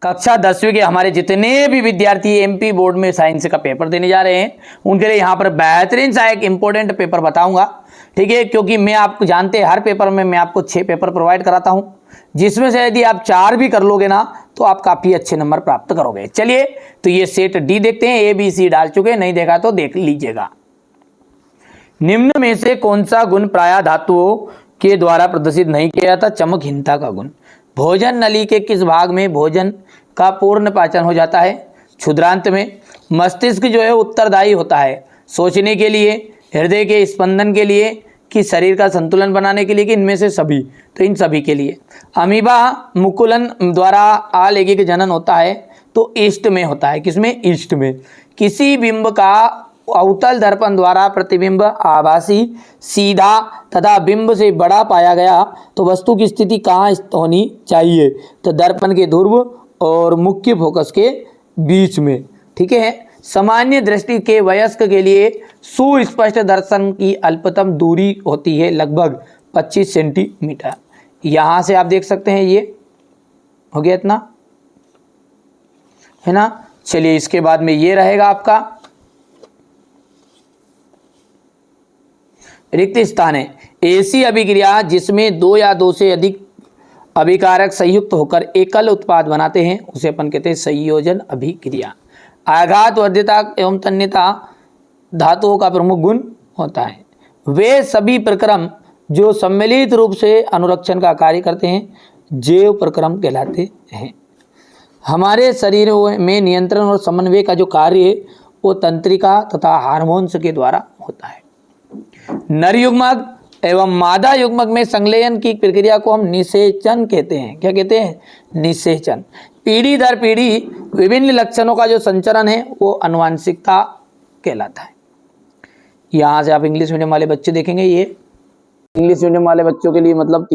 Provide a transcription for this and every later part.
कक्षा 10वीं के हमारे जितने भी विद्यार्थी एमपी बोर्ड में साइंस का पेपर देने जा रहे हैं उनके लिए यहाँ पर बेहतरीन सा एक इंपॉर्टेंट पेपर बताऊंगा, ठीक है। क्योंकि मैं आपको जानते हैं हर पेपर में मैं आपको 6 पेपर प्रोवाइड कराता हूं, जिसमें से यदि आप 4 भी कर लोगे ना तो आप काफी अच्छे नंबर प्राप्त करोगे। चलिए तो ये सेट डी देखते हैं, ए बी सी डाल चुके, नहीं देखा तो देख लीजिएगा। निम्न में से कौन सा गुण प्राय धातुओं के द्वारा प्रदर्शित नहीं किया जाता? चमकहीनता का गुण। भोजन नली के किस भाग में भोजन का पूर्ण पाचन हो जाता है? क्षुद्रांत में। मस्तिष्क जो है उत्तरदायी होता है सोचने के लिए, हृदय के स्पंदन के लिए, कि शरीर का संतुलन बनाने के लिए, कि इनमें से सभी? तो इन सभी के लिए। अमीबा मुकुलन द्वारा अलैंगिक जनन होता है तो ईस्ट में होता है। किसमें? ईस्ट में। किसी बिंब का अवतल दर्पण द्वारा प्रतिबिंब आभासी, सीधा तथा बिंब से बड़ा पाया गया तो वस्तु की स्थिति कहाँ होनी चाहिए? तो दर्पण के ध्रुव और मुख्य फोकस के बीच में, ठीक है। सामान्य दृष्टि के वयस्क के लिए सुस्पष्ट दर्शन की अल्पतम दूरी होती है लगभग 25 सेंटीमीटर। यहाँ से आप देख सकते हैं, ये हो गया इतना, है ना। चलिए इसके बाद में ये रहेगा आपका रिक्त स्थान है। ऐसी अभिक्रिया जिसमें 2 या 2 से अधिक अभिकारक संयुक्त होकर एकल उत्पाद बनाते हैं उसे अपन कहते हैं संयोजन अभिक्रिया। आघात, वर्ध्यता एवं तन्यता धातुओं का प्रमुख गुण होता है। वे सभी प्रक्रम जो सम्मिलित रूप से अनुरक्षण का कार्य करते हैं जैव प्रक्रम कहलाते हैं। हमारे शरीर में नियंत्रण और समन्वय का जो कार्य है वो तंत्रिका तथा हार्मोन्स के द्वारा होता है। नर युग्मक एवं मादा युग्मक में संलयन की प्रक्रिया को हम निषेचन कहते हैं। क्या कहते हैं? निषेचन। पीढ़ी दर पीढ़ी विभिन्न लक्षणों का जो संचरण है वो आनुवंशिकता कहलाता है। यहाँ से आप इंग्लिश मीडियम वाले बच्चे देखेंगे, ये इंग्लिश मीडियम वाले बच्चों के लिए मतलब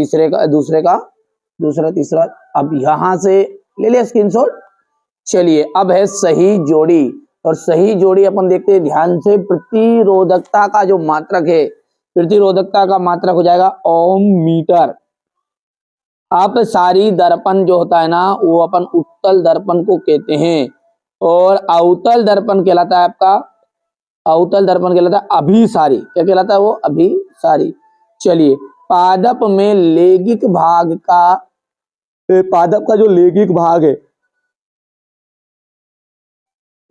दूसरा तीसरा। अब यहाँ से ले लिया स्क्रीनशॉट। चलिए अब है सही जोड़ी, और सही जोड़ी अपन देखते हैं ध्यान से। प्रतिरोधकता का जो मात्रक है, प्रतिरोधकता का मात्रक हो जाएगा ओम मीटर। आप सारी दर्पण जो होता है ना वो अपन उत्तल दर्पण को कहते हैं, और अवतल दर्पण कहलाता है आपका, अवतल दर्पण कहलाता है अभिसारी। क्या कहलाता है वो? अभिसारी। चलिए पादप में लैंगिक भाग का, पादप का जो लैंगिक भाग है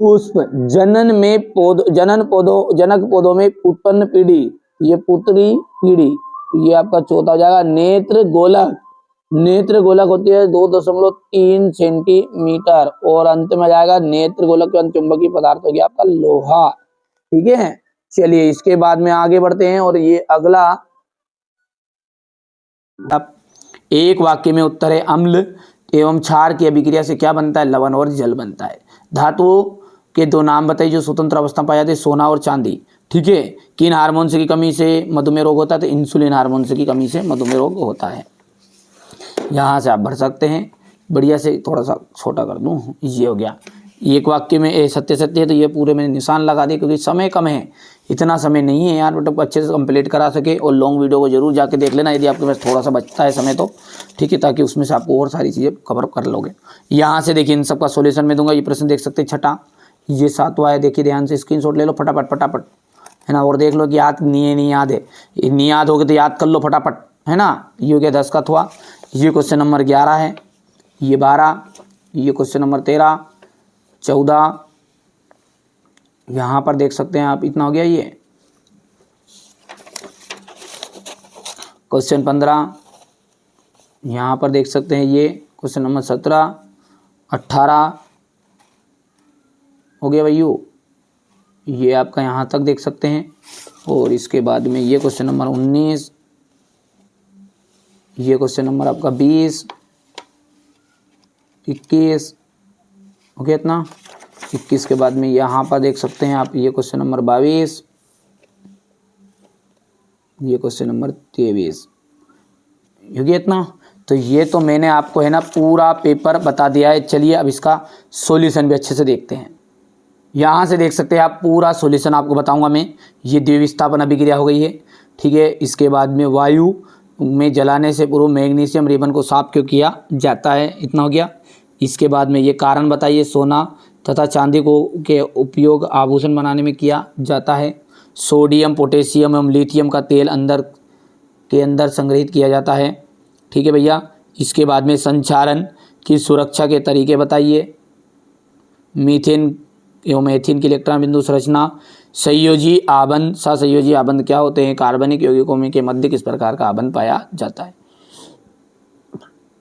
पुष्प जनन में जनक पौधों में उत्पन्न पीढ़ी, ये पुत्री पीढ़ी, ये आपका चौथा हो जाएगा। नेत्र गोलक, नेत्र गोलक होती है 2.3 सेंटीमीटर, और अंत में जाएगा नेत्र गोलक के चुंबकीय पदार्थ हो गया आपका लोहा, ठीक है। चलिए इसके बाद में आगे बढ़ते हैं, और ये अगला एक वाक्य में उत्तर है अम्ल एवं क्षार की अभिक्रिया से क्या बनता है? लवण और जल बनता है। धातुओं के 2 नाम बताइए जो स्वतंत्र अवस्था पाए जाते हैं? सोना और चांदी, ठीक है। किन हार्मोन्स की कमी से मधुमेह रोग होता है? तो इंसुलिन हार्मोन्स की कमी से मधुमेह रोग होता है। यहाँ से आप भर सकते हैं, बढ़िया से थोड़ा सा छोटा कर दूँ, ये हो गया। एक वाक्य में सत्य सत्य है तो ये पूरे मैंने निशान लगा दिए, क्योंकि समय कम है, इतना समय नहीं है यार बेटा अच्छे से कंप्लीट करा सके। और लॉन्ग वीडियो को जरूर जाके देख लेना यदि आपके पास थोड़ा सा बचता है समय तो, ठीक है, ताकि उसमें से आपको और सारी चीज़ें कवर कर लोगे। यहाँ से देखिए इन सबका सॉल्यूशन में दूंगा। ये प्रश्न देख सकते हैं छठा, ये 7वां है, देखिए ध्यान से स्क्रीनशॉट ले लो फटाफट फटाफट, है ना। और देख लो कि याद नहीं याद है, नहीं याद होगे तो याद कर लो फटाफट, है ना। ये हो गया 10 का थवा। ये क्वेश्चन नंबर 11 है, ये 12, ये क्वेश्चन नंबर 13, 14, यहाँ पर देख सकते हैं आप, इतना हो गया। ये क्वेश्चन 15, यहाँ पर देख सकते हैं ये क्वेश्चन नंबर 17, 18 हो गया भैया, ये आपका यहाँ तक देख सकते हैं। और इसके बाद में ये क्वेश्चन नंबर 19, ये क्वेश्चन नंबर आपका 20, 21 हो गया इतना। 21 के बाद में यहाँ पर देख सकते हैं आप, ये क्वेश्चन नंबर 22, ये क्वेश्चन नंबर 23 हो गया इतना। तो ये तो मैंने आपको है ना पूरा पेपर बता दिया है। चलिए अब इसका सॉल्यूशन भी अच्छे से देखते हैं। यहाँ से देख सकते हैं आप, पूरा सॉल्यूशन आपको बताऊंगा मैं। ये द्विविस्थापन अभिक्रिया हो गई है, ठीक है। इसके बाद में वायु में जलाने से पूर्व मैग्नीशियम रिबन को साफ क्यों किया जाता है, इतना हो गया। इसके बाद में ये कारण बताइए। सोना तथा चांदी को के उपयोग आभूषण बनाने में किया जाता है। सोडियम, पोटेशियम एवं लिथियम का तेल अंदर संग्रहित किया जाता है। ठीक है भैया। इसके बाद में संचारण की सुरक्षा के तरीके बताइए। मीथेन एवं एथीन की इलेक्ट्रॉन बिंदु संरचना। संयोजी आबंध, सहसंयोजी आबंध क्या होते हैं? कार्बनिक यौगिकों में के मध्य किस प्रकार का आबंध पाया जाता है?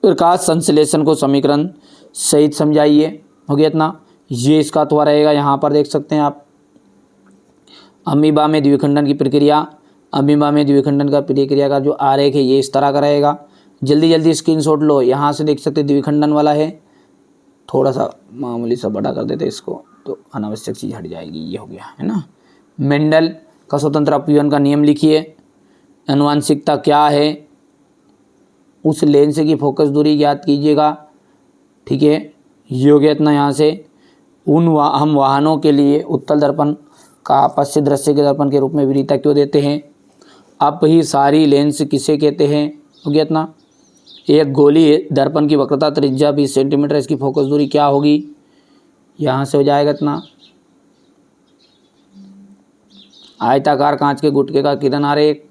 प्रकाश संश्लेषण को समीकरण सहित समझाइए। हो गया इतना। ये इसका तो रहेगा, यहाँ पर देख सकते हैं आप। अमीबा में द्विखंडन की प्रक्रिया, अमीबा में द्विखंडन का प्रक्रिया का जो आरेख है ये इस तरह का रहेगा। जल्दी जल्दी स्क्रीनशॉट लो। यहाँ से देख सकते द्विखंडन वाला है, थोड़ा सा मामूली सा बड़ा कर देते इसको तो अनावश्यक चीज़ हट जाएगी। ये हो गया है ना। मेंडल का स्वतंत्र अपव्यवन का नियम लिखिए। आनुवंशिकता क्या है? उस लेंस की फोकस दूरी ज्ञात कीजिएगा। ठीक है। ये हो गया इतना। यहाँ से हम वाहनों के लिए उत्तल दर्पण का आपस्य दृश्य के दर्पण के रूप में वरीयता क्यों देते हैं? अब ही सारी लेंस किसे कहते हैं? हो गया इतना। एक गोली दर्पण की वक्रता त्रिज्या 20 सेंटीमीटर, इसकी फोकस दूरी क्या होगी? यहाँ से हो जाएगा इतना। आयताकार कांच के गुटके का किरण आरेख।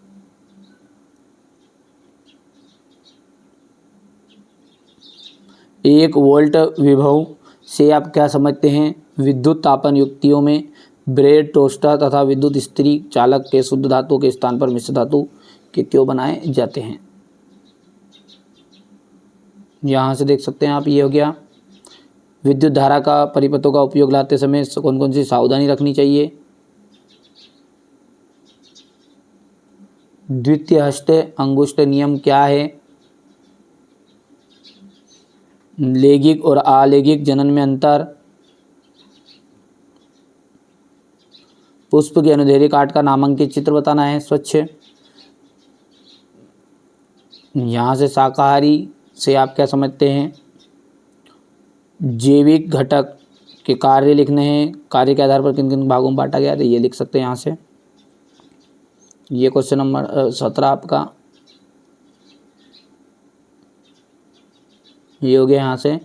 एक वोल्ट विभव से आप क्या समझते हैं? विद्युत तापन युक्तियों में ब्रेड, टोस्टर तथा विद्युत स्त्री चालक के शुद्ध धातु के स्थान पर मिश्र धातु के क्यों बनाए जाते हैं? यहाँ से देख सकते हैं आप। ये हो गया। विद्युत धारा का परिपथों का उपयोग लाते समय कौन कौन सी सावधानी रखनी चाहिए? द्वितीय हस्त अंगुष्ठ नियम क्या है? लैंगिक और अलैंगिक जनन में अंतर। पुष्प के अनुदैर्ध्य काट का नामांकित चित्र बताना है। स्वच्छ। यहाँ से शाकाहारी से आप क्या समझते हैं? जैविक घटक के कार्य लिखने हैं। कार्य के आधार पर किन किन भागों में बांटा गया है ये लिख सकते हैं यहाँ से। ये क्वेश्चन नंबर 17 आपका ये हो गया। यहाँ से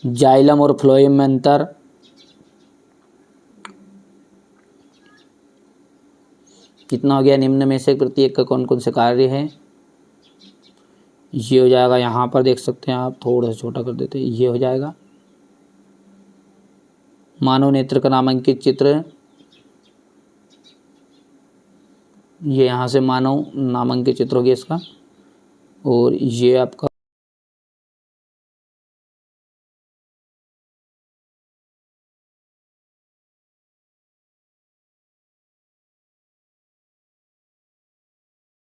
जाइलम और फ्लोएम में अंतर। कितना हो गया? निम्न में से प्रत्येक का कौन कौन से कार्य है? ये हो जाएगा। यहाँ पर देख सकते हैं आप, थोड़ा सा छोटा कर देते हैं। ये हो जाएगा। मानव नेत्र का नामांकित चित्र। ये यहाँ से मानव नामांकित चित्र हो गया इसका। और ये आपका